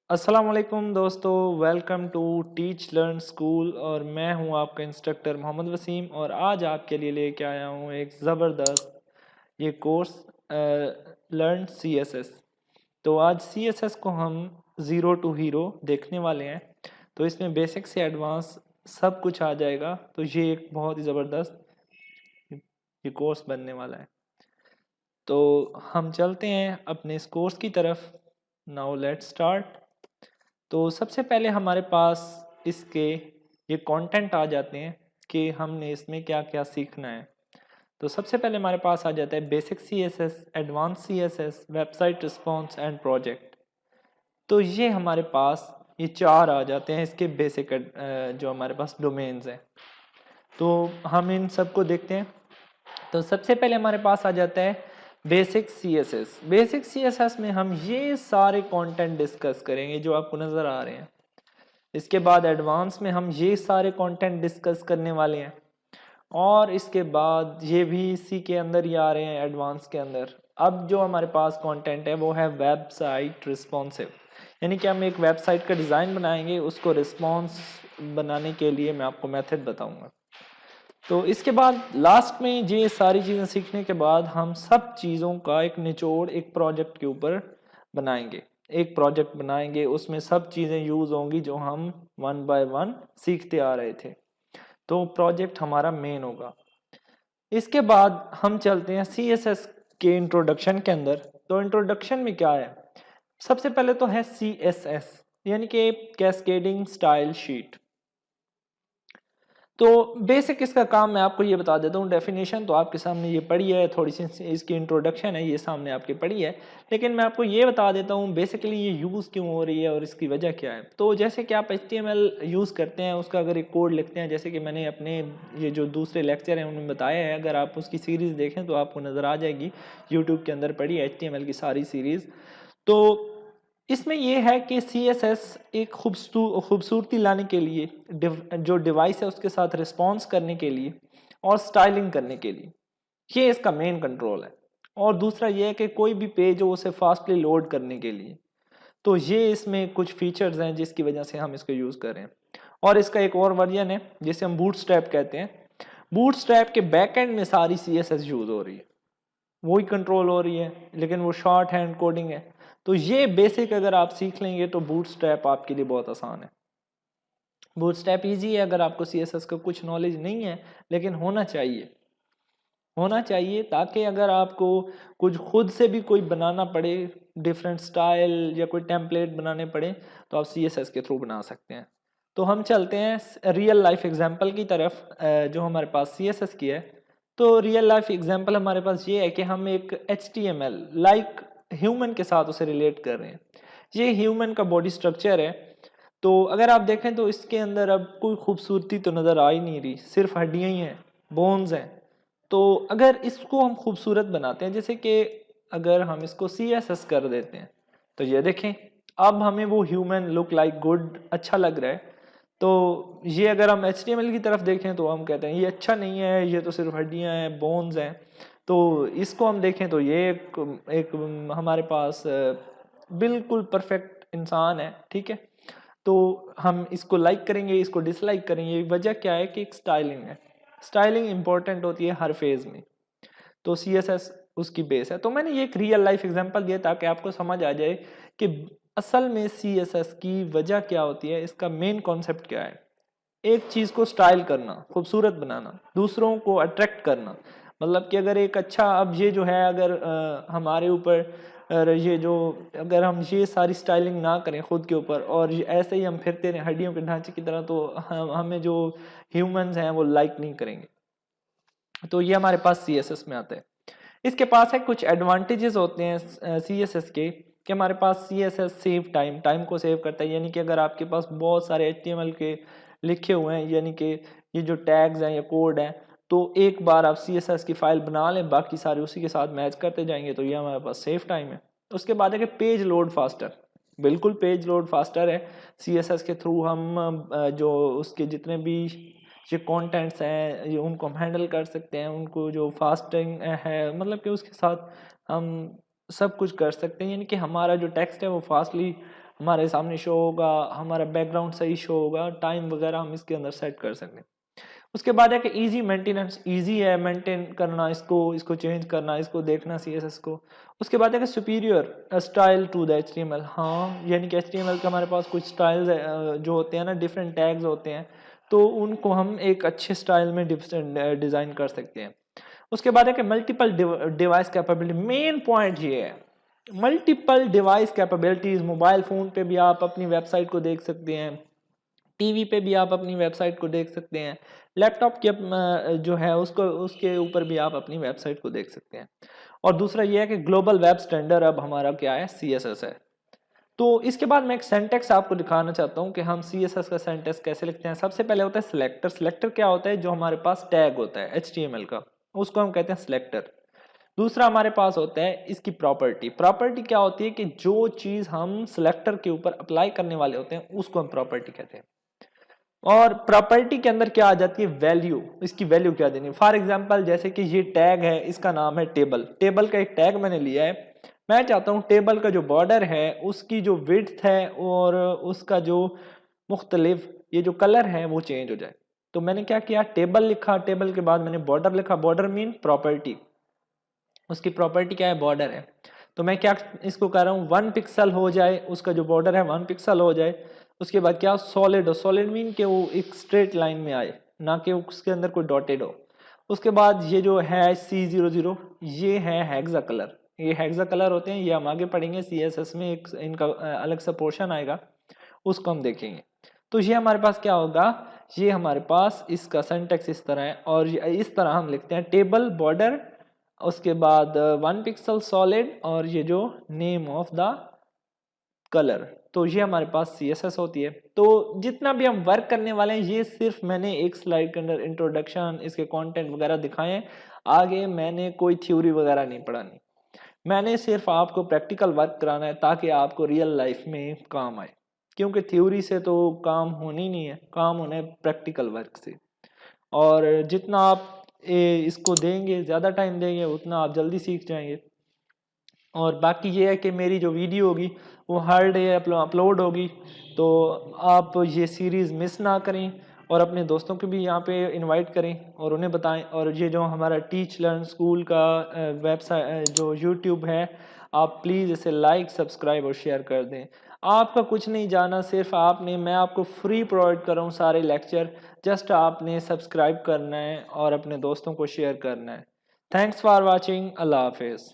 अस्सलाम वालेकुम दोस्तों, welcome to teach learn school. और मैं हूं आपका इंस्ट्रक्टर मोहम्मद वसीम और आज आपके लिए लेके आया हूं एक ज़बरदस्त ये कोर्स लर्न सीएसएस। तो आज सीएसएस को हम ज़ीरो टू हीरो देखने वाले हैं। तो इसमें बेसिक से एडवांस सब कुछ आ जाएगा। तो ये एक बहुत ही ज़बरदस्त ये कोर्स बनने वाला है। तो हम चलते हैं अपने इस कोर्स की तरफ। Now let's start. तो सबसे पहले हमारे पास इसके ये कंटेंट आ जाते हैं कि हमने इसमें क्या क्या सीखना है। तो सबसे पहले हमारे पास आ जाता है basic CSS, advance CSS, website response and project. तो ये हमारे पास ये चार आ जाते हैं इसके बेसिक जो हमारे पास डोमेन्स हैं। तो हम इन सबको देखते हैं। तो सबसे पहले हमारे पास आ जाता है बेसिक सीएसएस। बेसिक सीएसएस में हम ये सारे कंटेंट डिस्कस करेंगे जो आपको नज़र आ रहे हैं। इसके बाद एडवांस में हम ये सारे कंटेंट डिस्कस करने वाले हैं और इसके बाद ये भी इसी के अंदर ही आ रहे हैं एडवांस के अंदर। अब जो हमारे पास कंटेंट है वो है वेबसाइट रिस्पॉन्सिव, यानी कि हम एक वेबसाइट का डिज़ाइन बनाएंगे, उसको रिस्पॉन्स बनाने के लिए मैं आपको मेथड बताऊंगा। तो इसके बाद लास्ट में ये सारी चीज़ें सीखने के बाद हम सब चीज़ों का एक निचोड़ एक प्रोजेक्ट के ऊपर बनाएंगे। एक प्रोजेक्ट बनाएंगे, उसमें सब चीज़ें यूज़ होंगी जो हम वन बाय वन सीखते आ रहे थे। तो प्रोजेक्ट हमारा मेन होगा। इसके बाद हम चलते हैं सीएसएस के इंट्रोडक्शन के अंदर। तो इंट्रोडक्शन में क्या है, सबसे पहले तो है सीएसएस यानी कि कैस्केडिंग स्टाइल शीट। तो बेसिक इसका काम मैं आपको ये बता देता हूँ। डेफिनेशन तो आपके सामने ये पड़ी है, थोड़ी सी इसकी इंट्रोडक्शन है ये सामने आपके पड़ी है, लेकिन मैं आपको ये बता देता हूँ बेसिकली ये यूज़ क्यों हो रही है और इसकी वजह क्या है। तो जैसे कि आप HTML यूज़ करते हैं, उसका अगर एक कोड लिखते हैं, जैसे कि मैंने अपने ये जो दूसरे लेक्चर हैं उनमें बताया है, अगर आप उसकी सीरीज़ देखें तो आपको नज़र आ जाएगी, यूट्यूब के अंदर पड़ी है HTML की सारी सीरीज़। तो इसमें यह है कि CSS एक खूबसूरती लाने के लिए, जो डिवाइस है उसके साथ रिस्पॉन्स करने के लिए और स्टाइलिंग करने के लिए, ये इसका मेन कंट्रोल है। और दूसरा ये है कि कोई भी पेज हो उसे फास्टली लोड करने के लिए। तो ये इसमें कुछ फीचर्स हैं जिसकी वजह से हम इसको यूज़ कर रहे हैं। और इसका एक और वर्जन है जिसे हम बूटस्ट्रैप कहते हैं। बूटस्ट्रैप के बैक एंड में सारी CSS यूज़ हो रही है, वही कंट्रोल हो रही है, लेकिन वो शॉर्ट हैंड कोडिंग है। तो ये बेसिक अगर आप सीख लेंगे तो बूटस्ट्रैप आपके लिए बहुत आसान है। बूटस्ट्रैप इजी है अगर आपको CSS का कुछ नॉलेज नहीं है, लेकिन होना चाहिए ताकि अगर आपको कुछ खुद से भी कोई बनाना पड़े, डिफरेंट स्टाइल या कोई टेम्पलेट बनाने पड़े, तो आप CSS के थ्रू बना सकते हैं। तो हम चलते हैं रियल लाइफ एग्जांपल की तरफ जो हमारे पास CSS की है। तो रियल लाइफ एग्जांपल हमारे पास ये है कि हम एक HTML लाइक ह्यूमन के साथ उसे रिलेट कर रहे हैं। ये ह्यूमन का बॉडी स्ट्रक्चर है। तो अगर आप देखें तो इसके अंदर अब कोई खूबसूरती तो नज़र आ ही नहीं रही, सिर्फ हड्डियाँ ही हैं, बोन्स हैं। तो अगर इसको हम खूबसूरत बनाते हैं, जैसे कि अगर हम इसको CSS कर देते हैं, तो ये देखें अब हमें वो ह्यूमन लुक लाइक गुड अच्छा लग रहा है। तो ये अगर हम HTML की तरफ देखें तो हम कहते हैं ये अच्छा नहीं है, ये तो सिर्फ हड्डियां हैं, बोन्स हैं। तो इसको हम देखें तो ये एक हमारे पास बिल्कुल परफेक्ट इंसान है, ठीक है। तो हम इसको लाइक करेंगे, इसको डिसलाइक करेंगे। वजह क्या है कि एक स्टाइलिंग है। स्टाइलिंग इंपॉर्टेंट होती है हर फेज में। तो CSS उसकी बेस है। तो मैंने ये एक रियल लाइफ एग्जांपल दिया ताकि आपको समझ आ जाए कि असल में CSS की वजह क्या होती है, इसका मेन कॉन्सेप्ट क्या है। एक चीज को स्टाइल करना, खूबसूरत बनाना, दूसरों को अट्रैक्ट करना। मतलब कि अगर एक अच्छा, अब ये जो है अगर हमारे ऊपर ये जो, अगर हम ये सारी स्टाइलिंग ना करें खुद के ऊपर और ऐसे ही हम फिरते रहे हड्डियों के ढांचे की तरह, तो हमें जो ह्यूमंस हैं वो लाइक नहीं करेंगे। तो ये हमारे पास CSS में आता है। इसके पास है कुछ एडवांटेजेस होते हैं CSS के, कि हमारे पास CSS सेव टाइम, टाइम को सेव करता है। यानी कि अगर आपके पास बहुत सारे HTML के लिखे हुए हैं, यानी कि ये जो टैग्स हैं या कोड हैं, तो एक बार आप CSS की फाइल बना लें, बाकी सारे उसी के साथ मैच करते जाएंगे, तो ये हमारे पास सेव टाइम है। उसके बाद है कि पेज लोड फास्टर, बिल्कुल पेज लोड फास्टर है। CSS के थ्रू हम जो उसके जितने भी जो कंटेंट्स हैं ये उनको हम हैंडल कर सकते हैं, उनको जो फास्टिंग है मतलब कि उसके साथ हम सब कुछ कर सकते हैं। यानी कि हमारा जो टेक्स्ट है वो फास्टली हमारे सामने शो होगा, हमारा बैकग्राउंड सही शो होगा, टाइम वगैरह हम इसके अंदर सेट कर सकते हैं। उसके बाद है कि इजी मेंटेनेंस, इजी है मेंटेन करना, इसको चेंज करना, इसको देखना सीएसएस को। उसके बाद है कि superior style to the HTML, हाँ यानी कि एचटीएमएल के हमारे पास कुछ स्टाइल्स जो होते हैं ना, डिफरेंट टैग्स होते हैं, तो उनको हम एक अच्छे स्टाइल में डिज़ाइन कर सकते हैं। उसके बाद है कि multiple device capability, main point ये है multiple device capabilities. Mobile phone पे भी आप अपनी वेबसाइट को देख सकते हैं, टीवी पे भी आप अपनी वेबसाइट को देख सकते हैं, लैपटॉप के जो है उसको उसके ऊपर भी आप अपनी वेबसाइट को देख सकते हैं। और दूसरा ये है कि ग्लोबल वेब स्टैंडर्ड अब हमारा क्या है, सीएसएस है। तो इसके बाद मैं एक सिंटैक्स आपको दिखाना चाहता हूँ कि हम सीएसएस का सिंटैक्स कैसे लिखते हैं। सबसे पहले होता है सिलेक्टर। सिलेक्टर क्या होता है, जो हमारे पास टैग होता है एचटीएमएल का, उसको हम कहते हैं सिलेक्टर। दूसरा हमारे पास होता है इसकी प्रॉपर्टी। प्रॉपर्टी क्या होती है कि जो चीज हम सिलेक्टर के ऊपर अप्लाई करने वाले होते हैं उसको हम प्रॉपर्टी कहते हैं। और प्रॉपर्टी के अंदर क्या आ जाती है, वैल्यू। इसकी वैल्यू क्या देनी, फॉर एग्जांपल जैसे कि ये टैग है, इसका नाम है टेबल। टेबल का एक टैग मैंने लिया है, मैं चाहता हूँ टेबल का जो बॉर्डर है उसकी जो विड्थ है और उसका जो मुख्तलिफ ये जो कलर है वो चेंज हो जाए। तो मैंने क्या किया, टेबल लिखा, टेबल के बाद मैंने बॉर्डर लिखा। बॉर्डर मीन प्रॉपर्टी, उसकी प्रॉपर्टी क्या है, बॉर्डर है। तो मैं क्या इसको कर रहा हूँ, 1 पिक्सल हो जाए, उसका जो बॉर्डर है 1 पिक्सल हो जाए। उसके बाद क्या, सॉलिड हो। सॉलिड मीन के वो एक स्ट्रेट लाइन में आए, ना कि उसके अंदर कोई डॉटेड हो। उसके बाद ये जो है C00 ये है हेक्सा कलर। ये हेक्सा कलर होते हैं, ये हम आगे पढ़ेंगे CSS में, एक इनका अलग सा पोर्शन आएगा, उसको हम देखेंगे। तो ये हमारे पास क्या होगा, ये हमारे पास इसका सिंटैक्स इस तरह है। और इस तरह हम लिखते हैं टेबल बॉर्डर, उसके बाद 1 पिक्सल सॉलिड और ये जो नेम ऑफ द कलर। तो ये हमारे पास CSS होती है। तो जितना भी हम वर्क करने वाले हैं ये सिर्फ मैंने एक स्लाइड के अंदर इंट्रोडक्शन, इसके कंटेंट वगैरह दिखाए हैं। आगे मैंने कोई थ्योरी वगैरह नहीं पढ़ानी, मैंने सिर्फ आपको प्रैक्टिकल वर्क कराना है ताकि आपको रियल लाइफ में काम आए। क्योंकि थ्योरी से तो काम होनी नहीं है, काम होना है प्रैक्टिकल वर्क से। और जितना आप इसको देंगे, ज़्यादा टाइम देंगे, उतना आप जल्दी सीख जाएंगे। और बाकी ये है कि मेरी जो वीडियो होगी वो हर डे अपलोड होगी, तो आप ये सीरीज़ मिस ना करें और अपने दोस्तों को भी यहाँ पे इनवाइट करें और उन्हें बताएं। और ये जो हमारा टीच लर्न स्कूल का वेबसाइट जो यूट्यूब है, आप प्लीज़ इसे लाइक, सब्सक्राइब और शेयर कर दें। आपका कुछ नहीं जाना, सिर्फ मैं आपको फ्री प्रोवाइड कर रहा हूँ सारे लेक्चर, जस्ट आपने सब्सक्राइब करना है और अपने दोस्तों को शेयर करना है। थैंक्स फॉर वॉचिंग, अल्लाह हाफिज़।